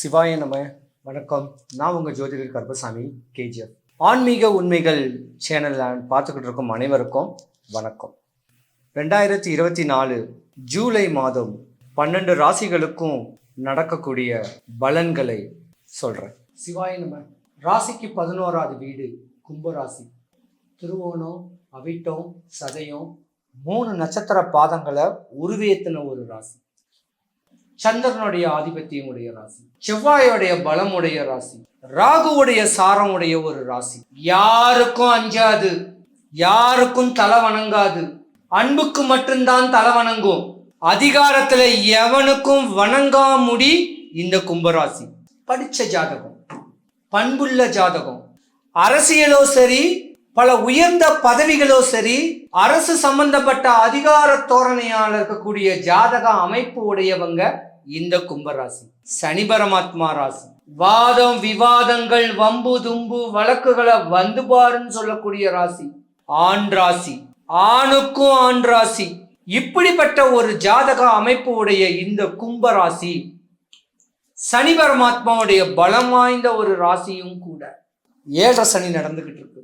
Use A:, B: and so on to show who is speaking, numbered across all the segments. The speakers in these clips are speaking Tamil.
A: சிவாய நம. வணக்கம். நான் உங்கள் ஜோதிடர் கருப்பசாமி கேஜிஎஃப். ஆன்மீக உண்மைகள் சேனலில் பார்த்துக்கிட்டு இருக்கும் அனைவருக்கும் வணக்கம். 2024 ஜூலை மாதம் 12 ராசிகளுக்கும் நடக்கக்கூடிய பலன்களை சொல்கிறேன். சிவாய நம. ராசிக்கு 11வது வீடு கும்பராசி. திருவோணம், அவிட்டம், சதயம் 3 நட்சத்திர பாதங்களை உருவேத்தின ஒரு ராசி. சந்திரனுடைய ஆதிபத்தியம் உடைய ராசி, செவ்வாயுடைய பலம் உடைய ராசி, ராகுவுடைய சாரம் உடைய ஒரு ராசி. யாருக்கும் அஞ்சாது, யாருக்கும் தலை வணங்காது, அன்புக்கு மட்டும்தான் தலை வணங்கும். அதிகாரத்துல எவனுக்கும் வணங்கா முடி இந்த கும்பராசி. படிச்ச ஜாதகம், பண்புள்ள ஜாதகம், அரசியலோ சரி, பல உயர்ந்த பதவிகளோ சரி, அரசு சம்பந்தப்பட்ட அதிகார தோரணையால் இருக்கக்கூடிய ஜாதக அமைப்பு உடையவங்க இந்த கும்பராசி. சனி பரமாத்மா ராசி. வாதம் விவாதங்கள், வம்பு தும்பு வழக்குகளை வந்து பாருன்னு சொல்லக்கூடிய ராசி. ஆண் ராசி, ஆணுக்கும் ஆண் ராசி. இப்படிப்பட்ட ஒரு ஜாதக அமைப்பு உடைய இந்த கும்பராசி சனி பரமாத்மாவுடைய பலம் வாய்ந்த ஒரு ராசியும் கூட. 7 சனி நடந்துகிட்டு இருக்கு.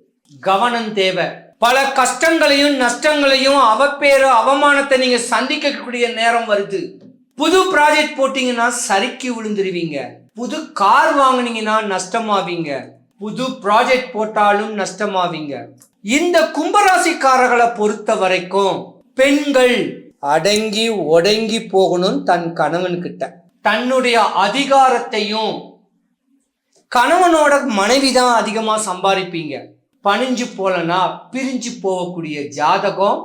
A: கவனம் தேவை. பல கஷ்டங்களையும் நஷ்டங்களையும் அவப்பேறு அவமானத்தை நீங்க சந்திக்கக்கூடிய நேரம் வருது. புது ப்ராஜெக்ட் போட்டீங்கன்னா சரிக்கு விழுந்துருவீங்க. புது கார் வாங்கினீங்கன்னா நஷ்டமாவீங்க. புது ப்ராஜெக்ட் போட்டாலும் நஷ்டமாவீங்க. இந்த கும்பராசிக்காரர்களை பொறுத்த வரைக்கும் பெண்கள் அடங்கி ஒடங்கி போகணும் தன் கணவன் கிட்ட. தன்னுடைய அதிகாரத்தையும் கணவனோட மனைவி தான் அதிகமா சம்பாதிப்பீங்க. பணிஞ்சு போலனா பிரிஞ்சு போகக்கூடிய ஜாதகம்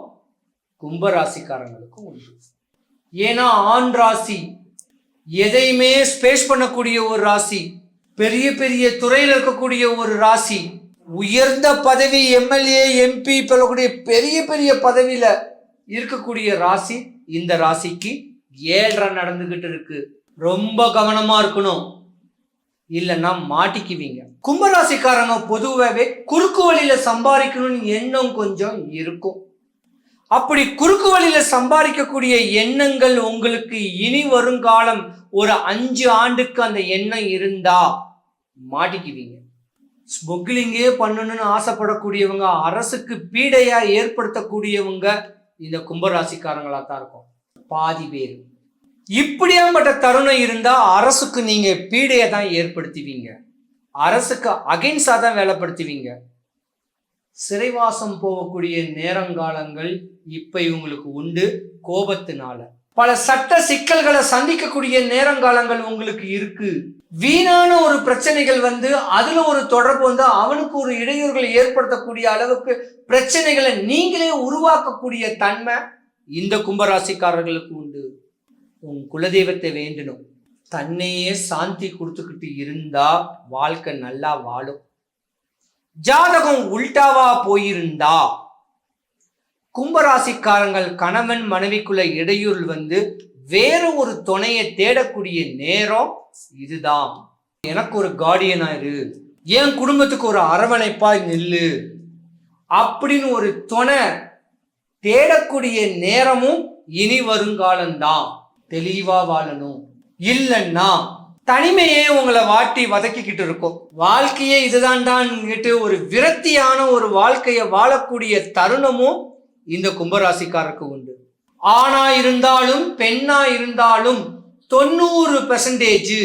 A: கும்பராசிக்காரங்களுக்கும் உண்டு. ஏன்னா ஆண் ராசி எதையுமே ஸ்பேஸ் பண்ணக்கூடிய ஒரு ராசி, பெரிய பெரிய துறையில் இருக்கக்கூடிய ஒரு ராசி, உயர்ந்த பதவி, எம்எல்ஏ எம்பி சொல்லக்கூடிய பெரிய பெரிய பதவியில இருக்கக்கூடிய ராசி. இந்த ராசிக்கு 7 நடந்துகிட்டு இருக்கு. ரொம்ப கவனமா இருக்கணும், இல்லைன்னா மாட்டிக்குவீங்க. கும்பராசிக்காரங்க பொதுவாகவே குறுக்கு வழியில சம்பாதிக்கணும்னு எண்ணம் கொஞ்சம் இருக்கும். அப்படி குறுக்கு வழியில சம்பாதிக்கக்கூடிய எண்ணங்கள் உங்களுக்கு இனி வருங்காலம் ஒரு 5 ஆண்டுக்கு அந்த எண்ணம் இருந்தா மாட்டிக்குவீங்க. ஸ்மக்லிங்கே பண்ணணும்னு ஆசைப்படக்கூடியவங்க, அரசுக்கு பீடையா ஏற்படுத்தக்கூடியவங்க இந்த கும்பராசிக்காரங்களா தான் இருக்கும் பாதி பேர். இப்படியாப்பட்ட தருணம் இருந்தா அரசுக்கு நீங்க பீடையை தான் ஏற்படுத்துவீங்க, அரசுக்கு அகைன்ஸ்டா தான் வேலைப்படுத்துவீங்க. சிறைவாசம் போகக்கூடிய நேரங்காலங்கள் இப்ப இவங்களுக்கு உண்டு. கோபத்தினால பல சட்ட சிக்கல்களை சந்திக்கக்கூடிய நேரங்காலங்கள் உங்களுக்கு இருக்கு. வீணான ஒரு பிரச்சனைகள் வந்து அதுல ஒரு தொடர்பு வந்து அவனுக்கு ஒரு இடையூறுகளை ஏற்படுத்தக்கூடிய அளவுக்கு பிரச்சனைகளை நீங்களே உருவாக்கக்கூடிய தன்மை இந்த கும்பராசிக்காரர்களுக்கு உண்டு. உன் குலதெய்வத்தை வேண்டணும், தன்னையே சாந்தி கொடுத்துக்கிட்டு இருந்தா வாழ்க்கை நல்லா வாழும். ஜாதகம் உல்டாவா போயிருந்தா கும்பராசிக்காரங்கள் கணவன் மனைவிக்குள்ள இடையூறு வந்து வேற ஒரு துணையை தேடக்கூடிய நேரம் இதுதான். எனக்கு ஒரு கார்டியனா இரு, என் குடும்பத்துக்கு ஒரு அரவணைப்பா நில்லு அப்படின்னு ஒரு துணை தேடக்கூடிய நேரமும் இனி வருங்காலம்தான். தெளிவா வாழணும், இல்லைன்னா தனிமையே உங்களை வாட்டி வதக்கிக்கிட்டு இருக்கும். வாழ்க்கையே இதுதான் ஒரு விரக்தியான ஒரு வாழ்க்கையை வாழக்கூடிய தருணமும் இந்த கும்பராசிக்காரருக்கு உண்டு. ஆணா இருந்தாலும் பெண்ணா இருந்தாலும் 90%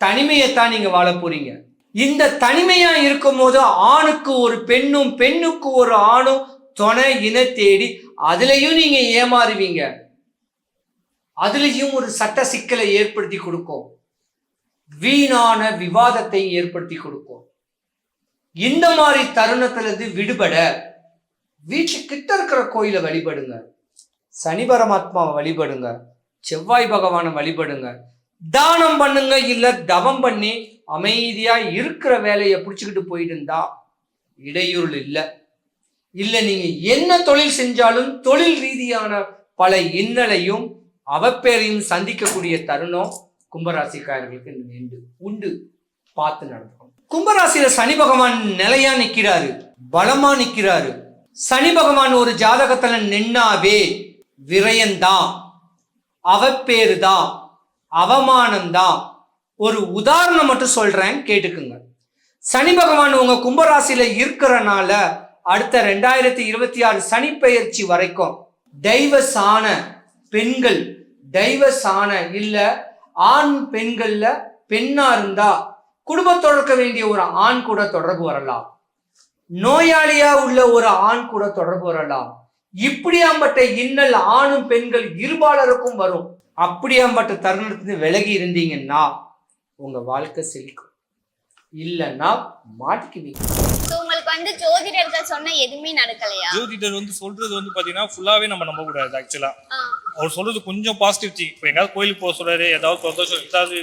A: தனிமையைத்தான் நீங்க வாழ போறீங்க. இந்த தனிமையா இருக்கும் போது ஆணுக்கு ஒரு பெண்ணும் பெண்ணுக்கு ஒரு ஆணும் துணை இன தேடி அதுலயும் நீங்க ஏமாறுவீங்க. அதுலயும் ஒரு சட்ட சிக்கலை ஏற்படுத்தி கொடுக்கும், வீணான விவாதத்தை ஏற்படுத்தி கொடுக்கும். இந்த மாதிரி தருணத்திலிருந்து விடுபட வீட்டுக்கு கிட்ட இருக்கிற கோயிலை வழிபடுங்க, சனி பரமாத்மாவை வழிபடுங்க, செவ்வாய் பகவானை வழிபடுங்க, தானம் பண்ணுங்க, இல்ல தவம் பண்ணி அமைதியா இருக்கிற வேலையை பிடிச்சுக்கிட்டு போயிட்டு இருந்தா இடையூறு இல்லை. இல்ல நீங்க என்ன தொழில் செஞ்சாலும் தொழில் ரீதியான பல இன்னலையும் அவப்பேரையும் சந்திக்கக்கூடிய தருணம் கும்பராசிக்காரர்களுக்கு உண்டு. பார்த்து நடக்கும். கும்பராசியில சனி பகவான் நிலையா நிக்கிறாரு, பலமா நிக்கிறாரு. சனி பகவான் ஒரு ஜாதகத்துல நின்னாவே விரயம்தான், அவப்பேருதான், அவமானம்தான், ஒரு உதாரணம் மட்டும் சொல்றேன், கேட்டுக்குங்க. சனி பகவான் உங்க கும்பராசியில இருக்கிறனால அடுத்த 2026 சனி பெயர்ச்சி வரைக்கும் டைவர்ஸான பெண்கள், டைவர்ஸான இல்ல ஆண் பெண்கள்ல பெண்ணா இருந்தா குடும்பத்தோட இருக்க வேண்டிய ஒரு ஆண் கூட தொடர்பு வரலாம், நோயாளியா உள்ள ஒரு ஆண் கூட தொடர்பு வரலாம். இப்படியாம்பட்ட இன்னல் ஆணும் பெண்கள் இருபாலருக்கும் வரும். அப்படியாம்பட்ட தருணத்துல விலகி இருந்தீங்கன்னா உங்க வாழ்க்கை செழிக்கும், இல்லைன்னா மாட்டிக்குவீங்க.
B: உங்களுக்கு வந்து ஜோதிடர்கள் சொன்ன எதுவுமே நடக்கலையா?
C: ஜோதிடர் வந்து சொல்றது வந்து பாத்தீங்கன்னா ஃபுல்லாவே நம்ம நம்ப கூடாது. ஆக்சுவலா அவர் சொல்றது கொஞ்சம் பாசிட்டிவ் திங். இப்போ எங்காவது கோயிலுக்கு போக சொல்றாரு, ஏதாவது சந்தோஷம் ஏதாவது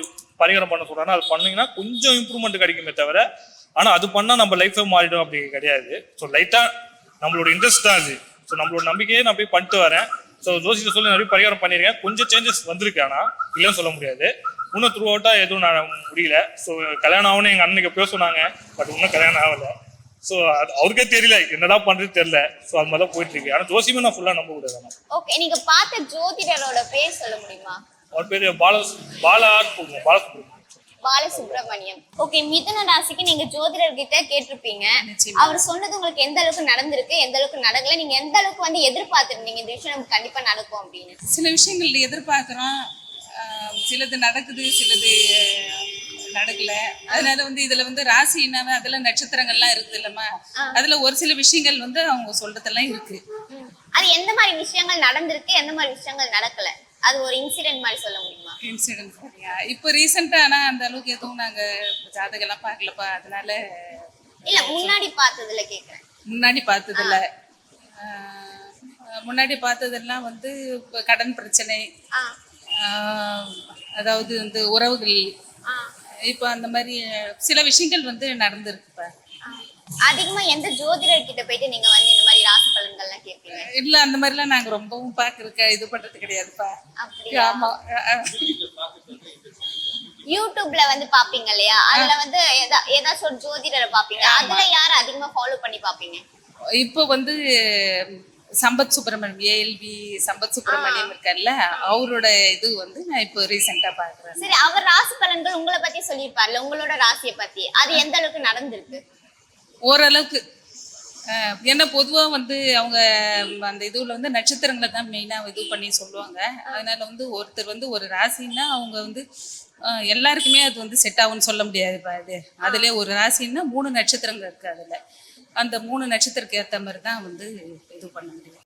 C: பரிகாரம் பண்ண சொல்றாருன்னா அது பண்ணீங்கன்னா கொஞ்சம் இம்ப்ரூவ்மெண்ட் கிடைக்குமே தவிர, ஆனா அது பண்ணா நம்ம லைஃபே மாறிடும் அப்படி கிடையாது. ஸோ லைட்டா நம்மளோட இன்ட்ரெஸ்ட் தான் அது. ஸோ நம்மளோட நம்பிக்கையே நான் போய் பண்ணிட்டு வரேன். ஸோ ஜோசியத்தை சொல்லி நிறைய பரிகாரம் பண்ணியிருக்கேன், கொஞ்சம் சேஞ்சஸ் வந்திருக்கு, ஆனா இல்லைன்னு சொல்ல முடியாது. இன்னும் த்ரூ அவுட்டா எதுவும் நான் முடியல. ஸோ கல்யாணம் ஆகணும் எங்க அண்ணனுக்கு எப்பயோ சொன்னாங்க, பட் இன்னும் கல்யாணம் ஆகலை. ஸோ அது அவருக்கே தெரியல என்னடா பண்றது தெரியல. ஸோ அது மாதிரி தான் போயிட்டு இருக்கு. ஆனா ஜோசியமே நான் ஃபுல்லா நம்ப கூடாது.
B: ஓகே, நீங்க பார்த்த ஜோதிடரோட பேர் சொல்ல முடியுமா?
C: அவர் பேரு பாலசுப்ரமணியம்.
B: பாலசுப்ரமணியம். ஓகே, மிதுன ராசிக்கு நீங்க ஜோதிடர்கிட்ட கேட்டிருப்பீங்க. அவர் சொன்னது உங்களுக்கு எந்த அளவுக்கு நடந்திருக்கு, எந்த அளவுக்கு நடக்கல, நீங்க எந்த அளவுக்கு வந்து எதிர்பார்த்திருந்தீங்க இந்த விஷயம் நமக்கு கண்டிப்பா நடக்கும் அப்படின்னு?
D: சில விஷயங்கள் எதிர்பார்க்கிறோம், சிலது நடக்குது, சிலது நடக்கல. அதனால வந்து இதுல வந்து ராசினாவே அதுல நட்சத்திரங்கள்லாம் இருக்குது இல்லம்மா, அதுல ஒரு சில விஷயங்கள் வந்து அவங்க சொல்றதெல்லாம் இருக்கு.
B: அது எந்த மாதிரி விஷயங்கள் நடந்திருக்கு, எந்த மாதிரி விஷயங்கள் நடக்கல, அது ஒரு இன்சிடென்ட் மாதிரி சொல்ல முடியுமா?
D: இன்சிடென்ட் சரியா இப்போ ரீசெண்டா? ஆனா அந்த அளவுக்கு எதுவும் நாங்க ஜாதகம் எல்லாம் பார்க்கலப்பா. அதனால
B: இல்ல முன்னாடி பார்த்ததுல கேக்குறேன்.
D: முன்னாடி பார்த்ததெல்லாம் வந்து கடன் பிரச்சனை, அதாவது வந்து உறவுகள், இப்போ அந்த மாதிரி சில விஷயங்கள் வந்து நடந்திருக்குப்பா.
B: அதிகமா எந்த ஜோதிடர் கிட்ட போயிட்டு நீங்க வந்து இந்த மாதிரி ராசி பலன்கள்லாம் கேட்பீங்க?
D: இல்ல அந்த மாதிரிலாம் நாங்க ரொம்பவும் பாக்குறக்க இது பண்றது கிடையாதுப்பா. ஆமா,
B: யூடியூப்ல வந்து பாப்பீங்க இல்லையா, அதுல வந்து ஏதாச்சும் ஒரு ஜோதிடரை பாப்பீங்க, அதுல யார அதிகமா ஃபாலோ பண்ணி பாப்பீங்க?
D: இப்போ வந்து சம்பத் சுப்பிரமணியம், ஏஎல்பி சம்பத் சுப்பிரமணியம் இருக்கார்ல, அவரோட இது வந்து நான் இப்போ ரீசெண்டா பாக்குறேன்.
B: சரி, அவர் ராசி பலன்கள் உங்களை பத்தி சொல்லியிருப்பார்ல, உங்களோட ராசியை பத்தி, அது எந்த அளவுக்கு நடந்திருக்கு?
D: ஓரளவுக்கு. ஏன்னா பொதுவா வந்து அவங்க அந்த இதுல வந்து நட்சத்திரங்களை தான் மெயினா இது பண்ணி சொல்லுவாங்க. அதனால வந்து ஒருத்தர் வந்து ஒரு ராசின்னா அவங்க வந்து எல்லாருக்குமே அது வந்து செட் ஆகும்னு சொல்ல முடியாதுப்பா. அதுல ஒரு ராசின்னா 3 நட்சத்திரங்கள் இருக்கு. அதுல அந்த 3 நட்சத்திரத்துக்கு ஏற்ற மாதிரி தான் வந்து இது பண்ண முடியும்.